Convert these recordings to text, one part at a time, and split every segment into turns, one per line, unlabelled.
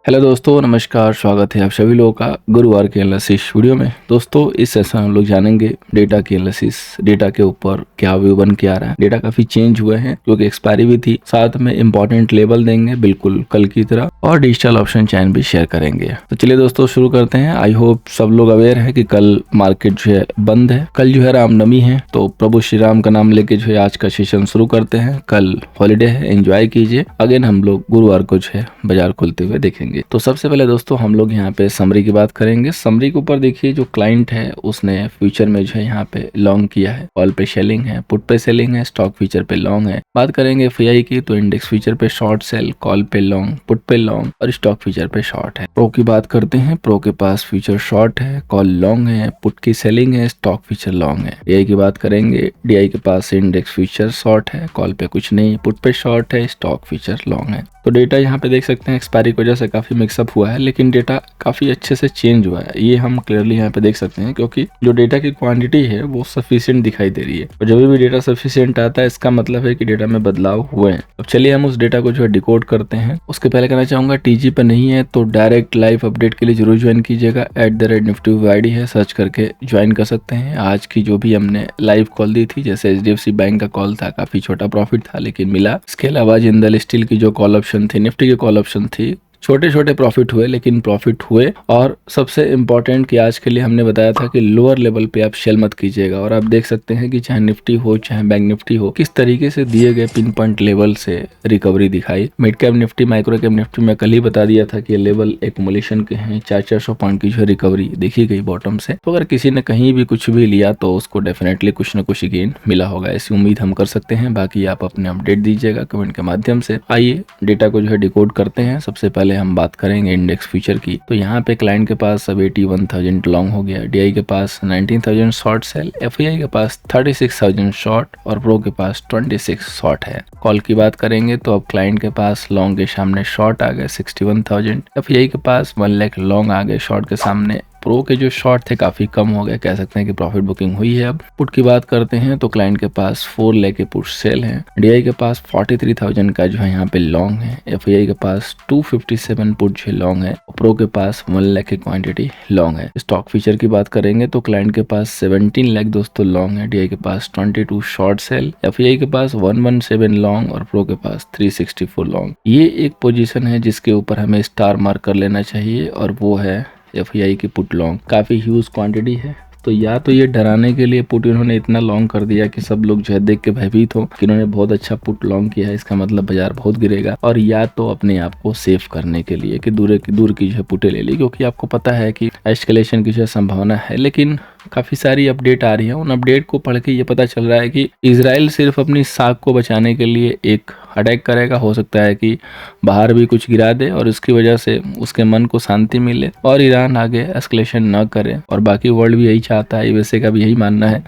Hello दोस्तों, नमस्कार। स्वागत है आप सभी लोगों का गुरुवार के एनालिसिस वीडियो में। दोस्तों, इस सेशन हम लोग जानेंगे डेटा की एनालिसिस। डेटा के ऊपर क्या व्यू बन के आ रहा है। डेटा काफी चेंज हुए हैं क्योंकि एक्सपायरी भी थी। साथ में इंपॉर्टेंट लेवल देंगे बिल्कुल कल की तरह, और डिजिटल ऑप्शन चैन भी शेयर करेंगे। तो चलिए दोस्तों शुरू करते हैं। आई होप सब लोग अवेयर है कि कल मार्केट जो है बंद है। कल जो है रामनवमी है, तो प्रभु श्री राम का नाम लेके जो है आज का सेशन शुरू करते हैं। कल हॉलीडे है, एंजॉय कीजिए। अगेन हम लोग गुरुवार को जो है बाजार खुलते हुए देखेंगे। तो सबसे पहले दोस्तों हम लोग यहाँ पे समरी की बात करेंगे। समरी के ऊपर देखिए, जो क्लाइंट है उसने फ्यूचर में जो है यहाँ पे लॉन्ग किया है। कॉल पे सेलिंग है, पुट पे सेलिंग है, स्टॉक फ्यूचर पे लॉन्ग है। बात करेंगे एफआईआई की, तो इंडेक्स फ्यूचर पे शॉर्ट सेल, कॉल पे लॉन्ग, पुट पे लॉन्ग और स्टॉक फ्यूचर पे शॉर्ट है। प्रो की बात करते हैं। प्रो के पास फ्यूचर शॉर्ट है, कॉल लॉन्ग है, पुट की सेलिंग है, स्टॉक फ्यूचर लॉन्ग है। डीआई की बात करेंगे। डीआई के पास इंडेक्स फ्यूचर शॉर्ट है, कॉल पे कुछ नहीं, पुट पे शॉर्ट है, स्टॉक फ्यूचर लॉन्ग है। तो डेटा यहाँ पे देख सकते हैं एक्सपायरी की वजह से काफी मिक्सअप हुआ है, लेकिन डेटा काफी अच्छे से चेंज हुआ है। ये हम क्लियरली यहाँ पे देख सकते हैं, क्योंकि जो डेटा की क्वांटिटी है वो सफिशिएंट दिखाई दे रही है। और जब भी डेटा सफिशिएंट आता है, इसका मतलब है कि डेटा में बदलाव हुए हैं। अब चलिए हम उस डेटा को जो है डिकोड करते हैं। उसके पहले कहना चाहूंगा, टीजी पे नहीं है तो डायरेक्ट लाइव अपडेट के लिए जरूर ज्वाइन कीजिएगा। @NiftyWeb आईडी है, सर्च करके ज्वाइन कर सकते हैं। आज की जो भी हमने लाइव कॉल दी थी, जैसे HDFC बैंक का कॉल था, काफी छोटा प्रॉफिट था लेकिन मिला। इसके अलावा जिंदल स्टील की जो कॉल ऑप्शन थी, निफ्टी की कॉल ऑप्शन थी, छोटे छोटे प्रॉफिट हुए लेकिन प्रॉफिट हुए। और सबसे इंपॉर्टेंट कि आज के लिए हमने बताया था कि लोअर लेवल पे आप सेल मत कीजिएगा। और आप देख सकते हैं कि चाहे निफ्टी हो चाहे बैंक निफ्टी हो, किस तरीके से दिए गए पिन पॉइंट लेवल से रिकवरी दिखाई। Mid cap Nifty, micro cap Nifty में कल ही बता दिया था कि ये लेवल एक्मुलेशन के हैं। 400 पॉइंट की जो रिकवरी देखी गई बॉटम से। तो अगर किसी ने कहीं भी कुछ भी लिया तो उसको डेफिनेटली कुछ न कुछ गेन मिला होगा, ऐसी उम्मीद हम कर सकते हैं। बाकी आप अपने अपडेट दीजिएगा कमेंट के माध्यम से। आइए डेटा को जो है डिकोड करते हैं। सबसे पहले हम बात करेंगे इंडेक्स फ्यूचर की। तो यहाँ पे क्लाइंट के पास अब 81,000 लॉन्ग हो गया, डीआई के पास 19,000 शॉर्ट सेल, एफआईआई के पास 36,000 शॉर्ट और प्रो के पास 26 शॉर्ट है। कॉल की बात करेंगे तो अब क्लाइंट के पास लॉन्ग के सामने शॉर्ट आ गए 61,000, एफआईआई के पास 1 लाख लॉन्ग आ गए शॉर्ट के सामने। प्रो के जो शॉर्ट थे काफी कम हो गए, कह सकते हैं कि प्रॉफिट बुकिंग हुई है। अब पुट की बात करते हैं तो क्लाइंट के पास 4 लाख के पुट सेल है, डीआई के पास 43,000 का जो है यहाँ पे लॉन्ग है, एफआईआई के पास 257 पुट जो लॉन्ग है, प्रो के पास 1 लाख की क्वांटिटी लॉन्ग है। स्टॉक फीचर की बात करेंगे तो क्लाइंट के पास 17 लाख दोस्तों लॉन्ग है, डीआई के पास 22 शॉर्ट सेल, एफआईआई के पास 117 लॉन्ग और प्रो के पास 364 लॉन्ग। ये एक पोजीशन है जिसके ऊपर हमें स्टार मार्क कर लेना चाहिए, और वो है एफआईआई की पुट लॉन्ग। काफी ह्यूज क्वांटिटी है। तो या तो ये डराने के लिए पुट इन्होंने इतना लॉन्ग कर दिया कि सब लोग जो है देख के भयभीत हो कि इन्होंने बहुत अच्छा पुट लॉन्ग किया है, इसका मतलब बाजार बहुत गिरेगा। और या तो अपने आप को सेफ करने के लिए कि दूर की जो है पुटे ले ली, क्योंकि आपको पता है कि एस्केलेशन की जो है संभावना है। लेकिन काफी सारी अपडेट आ रही है। उन अपडेट को पढ़ के ये पता चल रहा है कि इजराइल सिर्फ अपनी साख को बचाने के लिए एक अटैक करेगा। हो सकता है कि बाहर भी कुछ गिरा दे और इसकी वजह से उसके मन को शांति मिले और ईरान आगे एस्केलेशन न करे। और बाकी वर्ल्ड भी यही चाहता है, यूएसए का भी यही मानना है।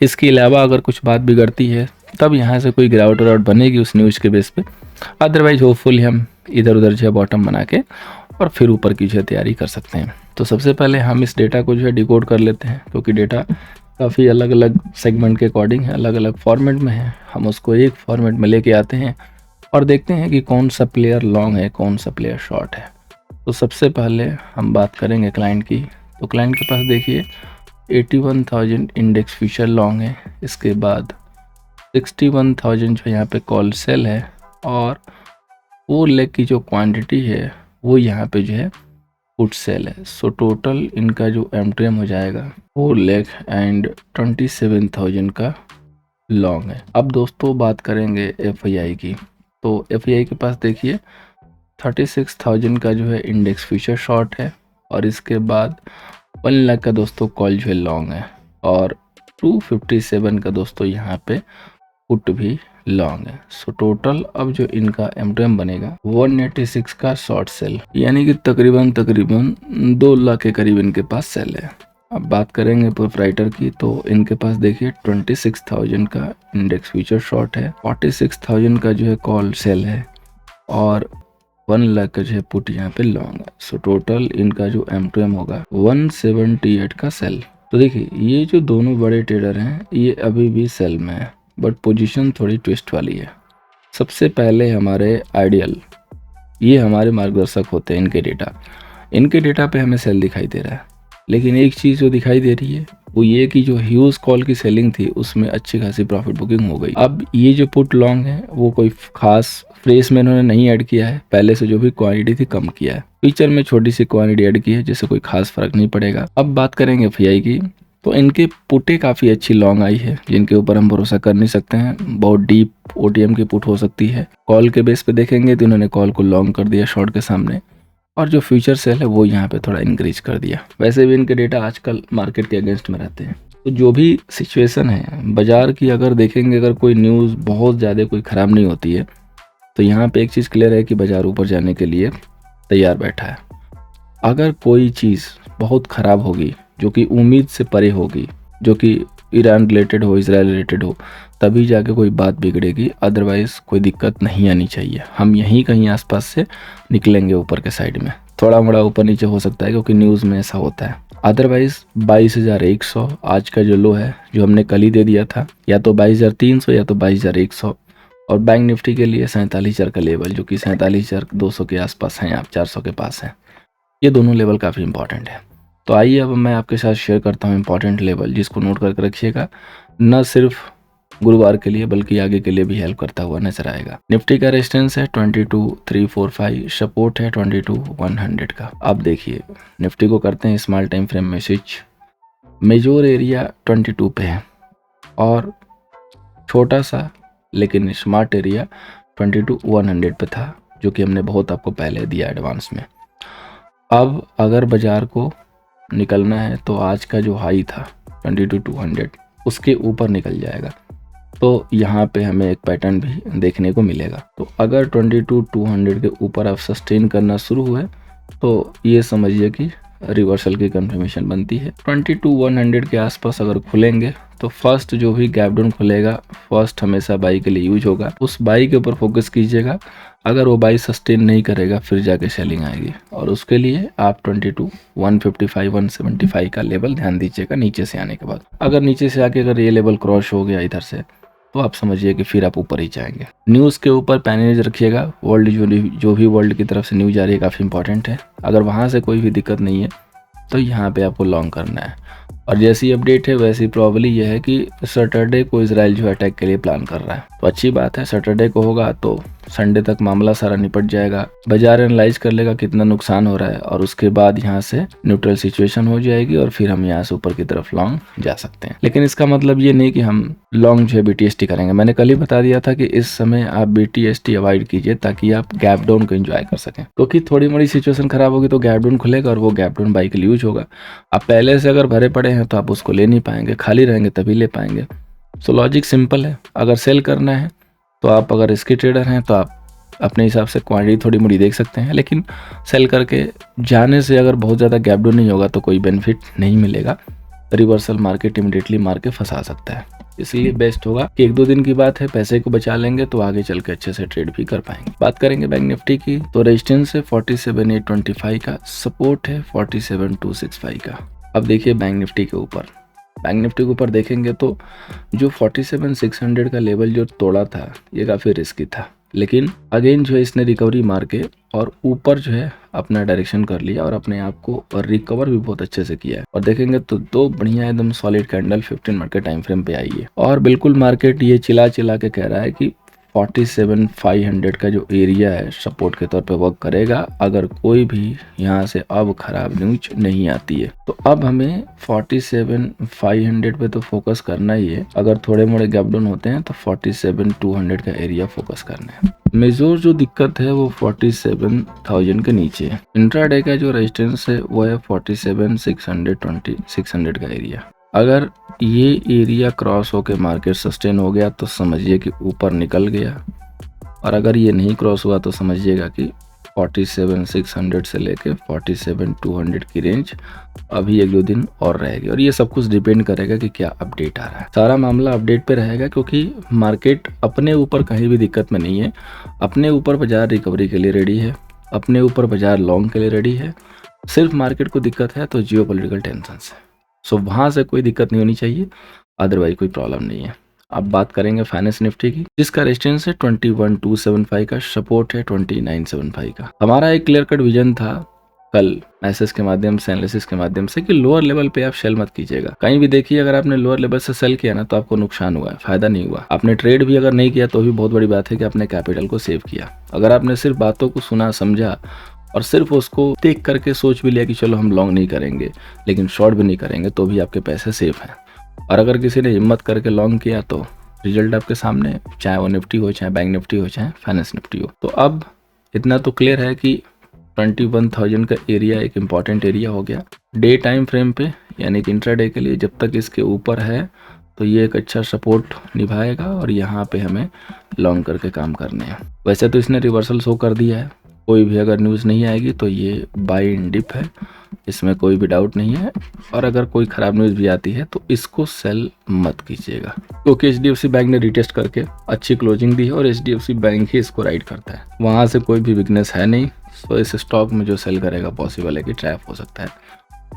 इसके अलावा अगर कुछ बात बिगड़ती है तब यहाँ से कोई गिरावट बनेगी उस न्यूज़ के बेस पे। अदरवाइज होपफुली हम इधर उधर जो है बॉटम बना के और फिर ऊपर की जो है तैयारी कर सकते हैं। तो सबसे पहले हम इस डेटा को जो है डिकोड कर लेते हैं, क्योंकि डेटा काफ़ी अलग अलग सेगमेंट के अकॉर्डिंग है, अलग अलग फॉर्मेट में है। हम उसको एक फॉर्मेट में लेके आते हैं और देखते हैं कि कौन सा प्लेयर लॉन्ग है, कौन सा प्लेयर शॉर्ट है। तो सबसे पहले हम बात करेंगे क्लाइंट की। तो क्लाइंट के पास देखिए 81,000 इंडेक्स फ्यूचर लॉन्ग है, इसके बाद 61,000 जो यहाँ पे कॉल सेल है, और 4 लाख की जो क्वांटिटी है वो यहाँ पे जो है पुट सेल है। सो टोटल इनका जो एमटीएम हो जाएगा 4,27,000 का लॉन्ग है। अब दोस्तों बात करेंगे एफआईआई की। तो एफआईआई के पास देखिए 36,000 का जो है इंडेक्स फ्यूचर शॉर्ट है, और इसके बाद 1 लाख का दोस्तों कॉल जो है लॉन्ग है, और 257 का दोस्तों यहाँ पे पुट भी लॉन्ग है। सो टोटल अब जो इनका एमटीएम बनेगा 186 का शॉर्ट सेल, यानी कि तकरीबन 2 लाख के करीब इनके पास सेल है। अब बात करेंगे प्रोप्राइटर की। तो इनके पास देखिए 26,000 का इंडेक्स फ्यूचर शॉर्ट है, 46,000 का जो है कॉल सेल है, और 1 लाख का जो है पुट यहाँ पे लॉन्ग है। सो टोटल इनका जो एमटीएम होगा 178 का सेल। तो देखिए ये जो दोनों बड़े ट्रेडर हैं ये अभी भी सेल में है, बट पोजीशन थोड़ी ट्विस्ट वाली है। सबसे पहले हमारे आइडियल ये हमारे मार्गदर्शक होते हैं इनके डेटा पे हमें सेल दिखाई दे रहा है। लेकिन एक चीज़ जो दिखाई दे रही है वो ये कि जो ह्यूज कॉल की सेलिंग थी उसमें अच्छी खासी प्रॉफिट बुकिंग हो गई। अब ये जो पुट लॉन्ग है वो कोई खास फ्रेस में इन्होंने नहीं ऐड किया है, पहले से जो भी क्वांटिटी थी कम किया है। फीचर में छोटी सी क्वांटिटी ऐड की है जिससे कोई खास फर्क नहीं पड़ेगा। अब बात करेंगे एफआई की, तो इनके पुटे काफ़ी अच्छी लॉन्ग आई है जिनके ऊपर हम भरोसा कर नहीं सकते हैं। बहुत डीप ओटीएम की पुट हो सकती है। कॉल के बेस पे देखेंगे तो इन्होंने कॉल को लॉन्ग कर दिया शॉर्ट के सामने, और जो फ्यूचर सेल है वो यहाँ पे थोड़ा इंक्रीज कर दिया। वैसे भी इनके डेटा आजकल मार्केट के अगेंस्ट में रहते हैं। तो जो भी सिचुएशन है बाजार की अगर देखेंगे, अगर कोई न्यूज़ बहुत ज़्यादा कोई ख़राब नहीं होती है तो यहाँ पे एक चीज़ क्लियर है कि बाजार ऊपर जाने के लिए तैयार बैठा है। अगर कोई चीज़ बहुत ख़राब होगी जो कि उम्मीद से परे होगी, जो कि ईरान रिलेटेड हो, इसराइल रिलेटेड हो, तभी जाके कोई बात बिगड़ेगी, अदरवाइज़ कोई दिक्कत नहीं आनी चाहिए। हम यहीं कहीं आसपास से निकलेंगे ऊपर के साइड में, थोड़ा मोड़ा ऊपर नीचे हो सकता है क्योंकि न्यूज़ में ऐसा होता है। अदरवाइज़ 22,100 आज का जो लो है जो हमने कल ही दे दिया था, या तो 22,300 या तो 22,100। और बैंक निफ्टी के लिए 47,000 का लेवल जो कि 47,200 के आसपास हैं, आप 400 के पास हैं। ये दोनों लेवल काफ़ी इंपॉर्टेंट है। तो आइए अब मैं आपके साथ शेयर करता हूँ इंपॉर्टेंट लेवल, जिसको नोट करके रखिएगा, न सिर्फ गुरुवार के लिए बल्कि आगे के लिए भी हेल्प करता हुआ नजर आएगा। निफ्टी का रेजिस्टेंस है 22,345, सपोर्ट है 22,100 का। अब देखिए निफ्टी को करते हैं स्मॉल टाइम फ्रेम में स्विच। मेजर एरिया 22 पे है और छोटा सा लेकिन स्मार्ट एरिया 22,100 पे था, जो कि हमने बहुत आपको पहले दिया एडवांस में। अब अगर बाजार को निकलना है तो आज का जो हाई था 22,200 उसके ऊपर निकल जाएगा, तो यहाँ पे हमें एक पैटर्न भी देखने को मिलेगा। तो अगर 22,200 के ऊपर आप सस्टेन करना शुरू हुए तो ये समझिए कि रिवर्सल की कंफर्मेशन बनती है। 22,100 के आसपास अगर खुलेंगे तो फर्स्ट जो भी गैप डाउन खुलेगा, फर्स्ट हमेशा बाई के लिए यूज होगा, उस बाई के ऊपर फोकस कीजिएगा। अगर वो बाई सस्टेन नहीं करेगा फिर जाके सेलिंग आएगी, और उसके लिए आप 22,155 175 का लेवल ध्यान दीजिएगा नीचे से आने के बाद। अगर नीचे से आके अगर ये लेवल क्रॉस हो गया इधर से तो आप समझिए कि फिर आप ऊपर ही जाएंगे। न्यूज़ के ऊपर पैनेज रखिएगा। वर्ल्ड जो भी वर्ल्ड की तरफ से न्यूज आ रही है काफ़ी इंपॉर्टेंट है। अगर वहाँ से कोई भी दिक्कत नहीं है तो यहाँ पे आपको लॉन्ग करना है। और जैसी अपडेट है वैसी प्रॉब्ली यह है कि सैटरडे को इजराइल जो अटैक के लिए प्लान कर रहा है, तो अच्छी बात है। सैटरडे को होगा तो संडे तक मामला सारा निपट जाएगा। बाजार एनालाइज कर लेगा कितना नुकसान हो रहा है और उसके बाद यहाँ से न्यूट्रल सिचुएशन हो जाएगी और फिर हम यहाँ से ऊपर की तरफ लॉन्ग जा सकते हैं। लेकिन इसका मतलब ये नहीं कि हम लॉन्ग जो है BTST करेंगे। मैंने कल ही बता दिया था कि इस समय आप BTST अवॉइड कीजिए ताकि आप गैप डाउन को एंजॉय कर सकें, क्योंकि थोड़ी मोड़ी सिचुएशन खराब होगी तो गैप डाउन खुलेगा और वो गैप डाउन बाई के लिए यूज होगा। आप पहले से अगर भरे पड़े हैं तो आप उसको ले नहीं पाएंगे, खाली रहेंगे तभी ले पाएंगे। सो लॉजिक सिंपल है। अगर सेल करना है तो आप, अगर इसके ट्रेडर हैं तो आप अपने हिसाब से क्वांटिटी थोड़ी मोड़ी देख सकते हैं, लेकिन सेल करके जाने से अगर बहुत ज़्यादा गैप डाउन नहीं होगा तो कोई बेनिफिट नहीं मिलेगा। रिवर्सल मार्केट इमीडिएटली मार के फंसा सकता है। इसलिए बेस्ट होगा कि 1-2 दिन की बात है, पैसे को बचा लेंगे तो आगे चल के अच्छे से ट्रेड भी कर पाएंगे। बात करेंगे बैंक निफ्टी की, तो रेजिस्टेंस है 47,825 का, सपोर्ट है 47,265 का। अब देखिए बैंक निफ्टी के ऊपर देखेंगे तो जो 47,600 का लेवल जो तोड़ा था ये काफ़ी रिस्की था, लेकिन अगेन जो है इसने रिकवरी मार के और ऊपर जो है अपना डायरेक्शन कर लिया और अपने आप को रिकवर भी बहुत अच्छे से किया है। और देखेंगे तो दो बढ़िया एकदम सॉलिड कैंडल 15 मिनट के टाइम फ्रेम पे आई है और बिल्कुल मार्केट ये चिल्ला के कह रहा है कि 47,500 का जो एरिया है सपोर्ट के तौर पे वर्क करेगा अगर कोई भी यहाँ से अब खराब न्यूज नहीं आती है। तो अब हमें 47,500 पे तो फोकस करना ही है। अगर थोड़े मोड़े गैप डाउन होते हैं तो 47,200 का एरिया फोकस करना है। मेजर जो दिक्कत है वो 47,000 के नीचे है। इंट्राडे का जो रेजिस्टेंस है वो है 47,620 का एरिया। अगर ये एरिया क्रॉस होके मार्केट सस्टेन हो गया तो समझिए कि ऊपर निकल गया, और अगर ये नहीं क्रॉस हुआ तो समझिएगा कि 47,600 से लेके 47,200 की रेंज अभी 1-2 दिन और रहेगी। और ये सब कुछ डिपेंड करेगा कि क्या अपडेट आ रहा है। सारा मामला अपडेट पे रहेगा क्योंकि मार्केट अपने ऊपर कहीं भी दिक्कत में नहीं है। अपने ऊपर बाजार रिकवरी के लिए रेडी है, अपने ऊपर बाजार लॉन्ग के लिए रेडी है। सिर्फ मार्केट को दिक्कत है तो जियोपॉलिटिकल टेंशन से। सो वहाँ से कोई दिक्कत नहीं होनी चाहिए, अदरवाइज कोई प्रॉब्लम नहीं है। अब बात करेंगे फाइनेंस निफ्टी की, जिसका रेजिस्टेंस है 21,275 का, सपोर्ट है 29,75 का। हमारा एक क्लियर कट विजन था कल मैसेज के माध्यम से, एनालिसिस के माध्यम से, कि लोअर लेवल पे आप सेल मत कीजिएगा। कहीं भी देखिए अगर आपने लोअर लेवल से सेल किया ना तो आपको नुकसान हुआ है, फायदा नहीं हुआ। आपने ट्रेड भी अगर नहीं किया तो भी बहुत बड़ी बात है कि आपने कैपिटल को सेव किया। अगर आपने सिर्फ बातों को सुना समझा और सिर्फ उसको देख करके सोच भी लिया कि चलो हम लॉन्ग नहीं करेंगे लेकिन शॉर्ट भी नहीं करेंगे, तो भी आपके पैसे सेफ हैं। और अगर किसी ने हिम्मत करके लॉन्ग किया तो रिजल्ट आपके सामने, चाहे वो निफ्टी हो, चाहे बैंक निफ्टी हो, चाहे फाइनेंस निफ्टी हो। तो अब इतना तो क्लियर है कि 21,000 का एरिया एक इम्पॉर्टेंट एरिया हो गया डे टाइम फ्रेम पे, यानी कि इंट्राडे के लिए। जब तक इसके ऊपर है तो ये एक अच्छा सपोर्ट निभाएगा और यहाँ पे हमें लॉन्ग करके काम करने हैं। वैसे तो इसने रिवर्सल शो कर दिया है, कोई भी अगर न्यूज़ नहीं आएगी तो ये बाय इन डिप है, इसमें कोई भी डाउट नहीं है। और अगर कोई ख़राब न्यूज़ भी आती है तो इसको सेल मत कीजिएगा, क्योंकि HDFC बैंक ने रिटेस्ट करके अच्छी क्लोजिंग दी है और HDFC बैंक ही इसको राइड करता है, वहाँ से कोई भी वीकनेस है नहीं। तो इस स्टॉक में जो सेल करेगा पॉसिबल है कि ट्रैप हो सकता है।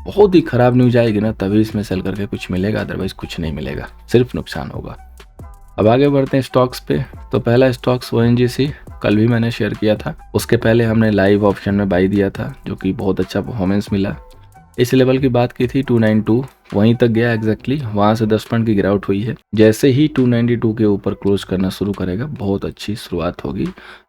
बहुत ही ख़राब न्यूज़ आएगी ना तभी इसमें सेल करके कुछ मिलेगा, अदरवाइज कुछ नहीं मिलेगा, सिर्फ नुकसान होगा। अब आगे बढ़ते हैं स्टॉक्स पे। तो पहला स्टॉक्स ONGC, कल भी मैंने शेयर किया था। उसके पहले हमने लाइव ऑप्शन में बाई दिया था, जो कि बहुत अच्छा परफॉर्मेंस मिला। इस लेवल की बात की थी 292, वहीं तक गया एग्जैक्टली, वहां से 10 पॉइंट की गिरावट हुई है। जैसे ही 292 के ऊपर क्लोज करना शुरू करेगा, बहुत अच्छी शुरुआत होगी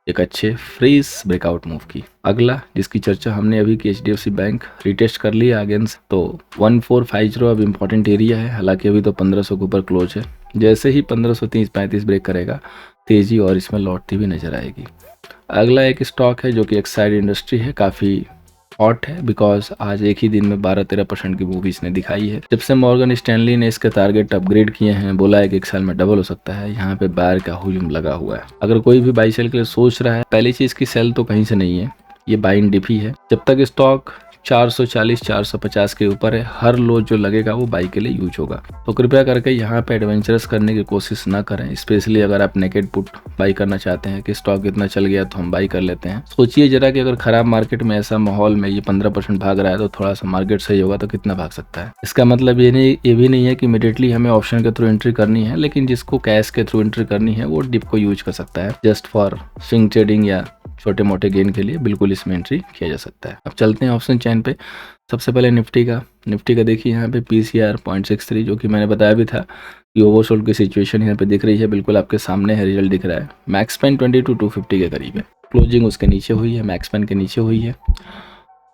एक अच्छे फ्रीज ब्रेकआउट मूव की। अगला जिसकी चर्चा हमने अभी की, HDFC बैंक रिटेस्ट कर लिया अगेंस्ट, तो 1450 अब इम्पोर्टेंट एरिया है। हालांकि अभी तो 1500 के ऊपर क्लोज है, जैसे ही 1530-35 ब्रेक करेगा तेजी और इसमें लौटती भी नजर आएगी। अगला एक स्टॉक है जो कि एक्साइड इंडस्ट्री है, काफ़ी हॉट है बिकॉज आज एक ही दिन में 12-13% की मूवी इसने दिखाई है। जब से मॉर्गन स्टैनली ने इसके टारगेट अपग्रेड किए हैं, बोला है कि एक साल में डबल हो सकता है, यहाँ पे बायर का हुजूम लगा हुआ है। अगर कोई भी बाई सेल के लिए सोच रहा है, पहली चीज की सेल तो कहीं से नहीं है, ये बाई इन डिप ही है। जब तक स्टॉक 440-450 के ऊपर है, हर लो जो लगेगा वो बाई के लिए यूज होगा। तो कृपया करके यहाँ पे एडवेंचरस करने की कोशिश ना करें, स्पेशली अगर आप नेकेड पुट बाई करना चाहते हैं कि स्टॉक इतना चल गया तो हम बाई कर लेते हैं। सोचिए जरा कि अगर खराब मार्केट में ऐसा माहौल में ये 15% भाग रहा है तो थोड़ा सा मार्केट सही होगा तो कितना भाग सकता है। इसका मतलब ये भी नहीं है कि इमीडिएटली हमें ऑप्शन के थ्रू एंट्री करनी है, लेकिन जिसको कैश के थ्रू एंट्री करनी है वो डिप को यूज कर सकता है, जस्ट फॉर स्विंग ट्रेडिंग या छोटे मोटे गेन के लिए बिल्कुल इसमें एंट्री किया जा सकता है। अब चलते हैं ऑप्शन चैन पे। सबसे पहले निफ्टी का देखिए यहाँ पे PCR 0.63, जो कि मैंने बताया भी था कि ओवरसोल्ड की सिचुएशन यहाँ पे दिख रही है, बिल्कुल आपके सामने है, रिजल्ट दिख रहा है। मैक्स पेन 22,250 के करीब है, क्लोजिंग उसके नीचे हुई है, मैक्स पेन के नीचे हुई है।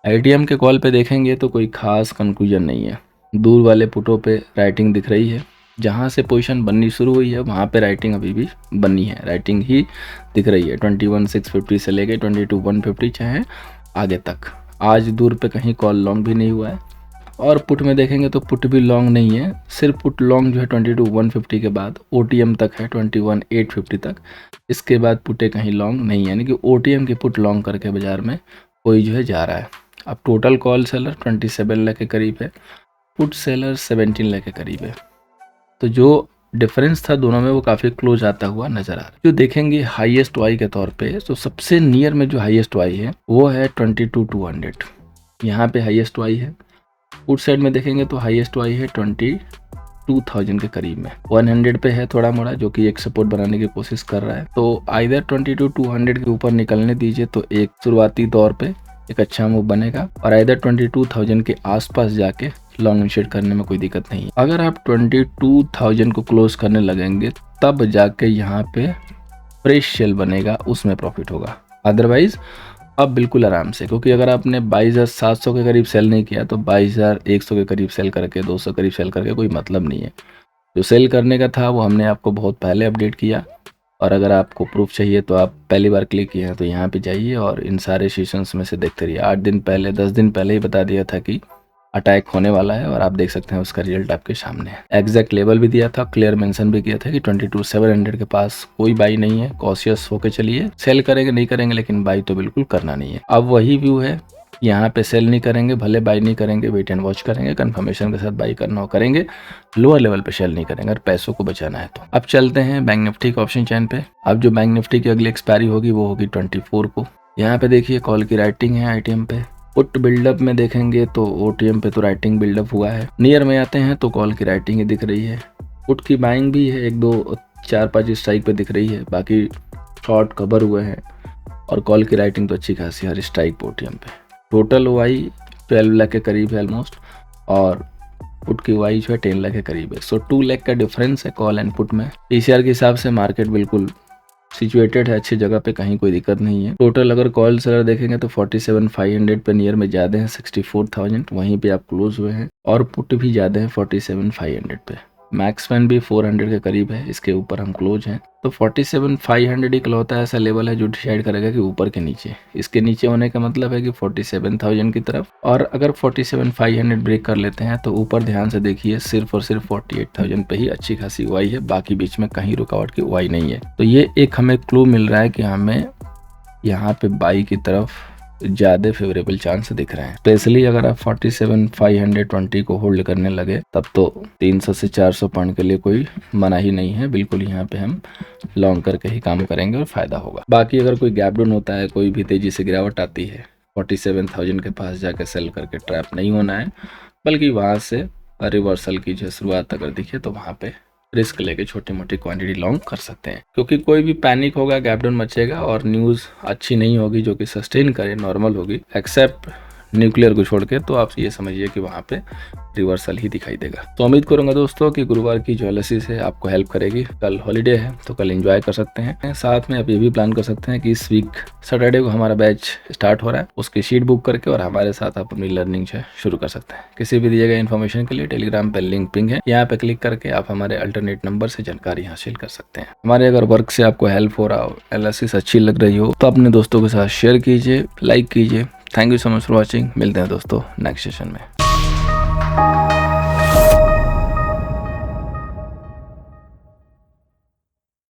ITM के कॉल पे देखेंगे तो कोई खास कंक्लूजन नहीं है, दूर वाले पुटों पे राइटिंग दिख रही है, जहाँ से पोजीशन बननी शुरू हुई है वहाँ पे राइटिंग अभी भी बननी है, राइटिंग ही दिख रही है 21,650 से लेके 22,150 चाहे आगे तक। आज दूर पे कहीं कॉल लॉन्ग भी नहीं हुआ है। और पुट में देखेंगे तो पुट भी लॉन्ग नहीं है, सिर्फ पुट लॉन्ग जो है 22,150 के बाद OTM तक है 21,850 तक, इसके बाद पुटे कहीं लॉन्ग नहीं है, यानी कि OTM के पुट लॉन्ग करके बाजार में कोई जो है जा रहा है। अब टोटल कॉल सेलर 27 लाख के करीब है, पुट सेलर 17 लाख के करीब है। तो जो डिफरेंस था दोनों में वो काफ़ी क्लोज आता हुआ नजर आ रहा है। जो देखेंगे हाईएस्ट वाई के तौर पे, तो सबसे नियर में जो हाईएस्ट वाई है वो है 22,200, यहाँ पे हाईएस्ट वाई है। पुट साइड में देखेंगे तो हाईएस्ट वाई है 22,000 के करीब में, 100 पे है थोड़ा मोड़ा, जो कि एक सपोर्ट बनाने की कोशिश कर रहा है। तो आइदर 22,200 के ऊपर निकलने दीजिए तो एक शुरुआती तौर पे एक अच्छा मूव बनेगा, और आइदर 22,000 के आसपास जाके लॉन्ग इनिशिएट करने में कोई दिक्कत नहीं है। अगर आप 22,000 को क्लोज करने लगेंगे तब जाके यहाँ पे फ्रेश सेल बनेगा, उसमें प्रॉफिट होगा, अदरवाइज अब बिल्कुल आराम से। क्योंकि अगर आपने 22,700 के करीब सेल नहीं किया तो 22,100 के करीब सेल करके, 200 करीब सेल करके कोई मतलब नहीं है। जो सेल करने का था वो हमने आपको बहुत पहले अपडेट किया, और अगर आपको प्रूफ चाहिए तो आप पहली बार क्लिक किए हैं तो यहाँ पे जाइए और इन सारे सेशंस में से देखते रहिए। 8 दिन पहले, 10 दिन पहले ही बता दिया था कि अटैक होने वाला है, और आप देख सकते हैं उसका रिजल्ट आपके सामने है। एग्जैक्ट लेवल भी दिया था, क्लियर मेंशन भी किया था कि 22,700 के पास कोई बाई नहीं है, कॉशियस होके चलिए, सेल करेंगे नहीं करेंगे लेकिन बाई तो बिल्कुल करना नहीं है। अब वही व्यू है, यहाँ पे सेल नहीं करेंगे, भले बाई नहीं करेंगे, वेट एंड वॉच करेंगे, कंफर्मेशन के साथ बाई करना हो करेंगे, लोअर लेवल पे सेल नहीं करेंगे, अगर पैसों को बचाना है तो। अब चलते हैं बैंक निफ्टी के ऑप्शन चैन पे। अब जो बैंक निफ्टी की अगली एक्सपायरी होगी वो होगी 24 को। यहाँ पे देखिए कॉल की राइटिंग है ITM पे। पुट बिल्डअप में देखेंगे तो OTM पे तो राइटिंग बिल्डअप हुआ है। नियर में आते हैं तो कॉल की राइटिंग ही दिख रही है। पुट की बाइंग भी है, 1-2 4-5 स्ट्राइक पे दिख रही है, बाकी शॉर्ट कवर हुए हैं और कॉल की राइटिंग तो अच्छी खासी हर स्ट्राइक पोर्टियम पे। टोटल वाई 12 लाख के करीब है ऑलमोस्ट, और पुट की वाई जो है 10 लाख के करीब है। सो 2 लाख का डिफरेंस है कॉल एंड पुट में। पीसीआर के हिसाब से मार्केट बिल्कुल सिचुएटेड है, अच्छी जगह पे, कहीं कोई दिक्कत नहीं है। टोटल अगर कॉल सेलर देखेंगे तो 47,500 पे नियर में ज़्यादा है, 64,000 वहीं पे आप क्लोज हुए हैं, और पुट भी ज़्यादा है 47,500 पे। मैक्स फैन भी 400 के करीब है, इसके ऊपर हम क्लोज हैं। तो 47,500 इकलौता ऐसा लेवल है जो डिसाइड करेगा कि ऊपर के नीचे। इसके नीचे होने का मतलब है कि 47,000 की तरफ, और अगर 47,500 ब्रेक कर लेते हैं तो ऊपर ध्यान से देखिए सिर्फ और सिर्फ 48,000 पे ही अच्छी खासी वाई है, बाकी बीच में कहीं रुकावट की वाई नहीं है। तो ये एक हमें क्लू मिल रहा है कि हमें यहाँ पे बाई की तरफ ज़्यादा फेवरेबल चांस दिख रहे हैं। स्पेशली अगर आप 47,520 को होल्ड करने लगे तब तो 300 से 400 पॉइंट के लिए कोई मना ही नहीं है, बिल्कुल यहाँ पे हम लॉन्ग करके ही काम करेंगे और फायदा होगा। बाकी अगर कोई गैप डाउन होता है, कोई भी तेजी से गिरावट आती है, 47,000 के पास जाके सेल करके ट्रैप नहीं होना है, बल्कि वहाँ से रिवर्सल की जो शुरुआत अगर दिखे तो वहाँ पे रिस्क लेके छोटी मोटी क्वांटिटी लॉन्ग कर सकते हैं। क्योंकि कोई भी पैनिक होगा, गैप डाउन मचेगा और न्यूज़ अच्छी नहीं होगी जो कि सस्टेन करे, नॉर्मल होगी, एक्सेप्ट न्यूक्लियर को छोड़ के, तो आप ये समझिए कि वहाँ पे रिवर्सल ही दिखाई देगा। तो उम्मीद करूंगा दोस्तों कि गुरुवार की जो एनालिसिस है आपको हेल्प करेगी। कल हॉलीडे है तो कल एंजॉय कर सकते हैं। साथ में आप ये भी प्लान कर सकते हैं कि इस वीक सैटरडे को हमारा बैच स्टार्ट हो रहा है, उसकी शीट बुक करके और हमारे साथ आप अपनी लर्निंग जो है शुरू कर सकते हैं। किसी भी दिए गए इन्फॉर्मेशन के लिए टेलीग्राम पर लिंक पिंग है, यहाँ पे क्लिक करके आप हमारे अल्टरनेट नंबर से जानकारी हासिल कर सकते हैं। हमारे अगर वर्क से आपको हेल्प हो रहा हो, एनालिसिस अच्छी लग रही हो, तो अपने दोस्तों के साथ शेयर कीजिए, लाइक कीजिए। Thank you so much for watching. मिलते हैं दोस्तों नेक्स्ट सेशन में।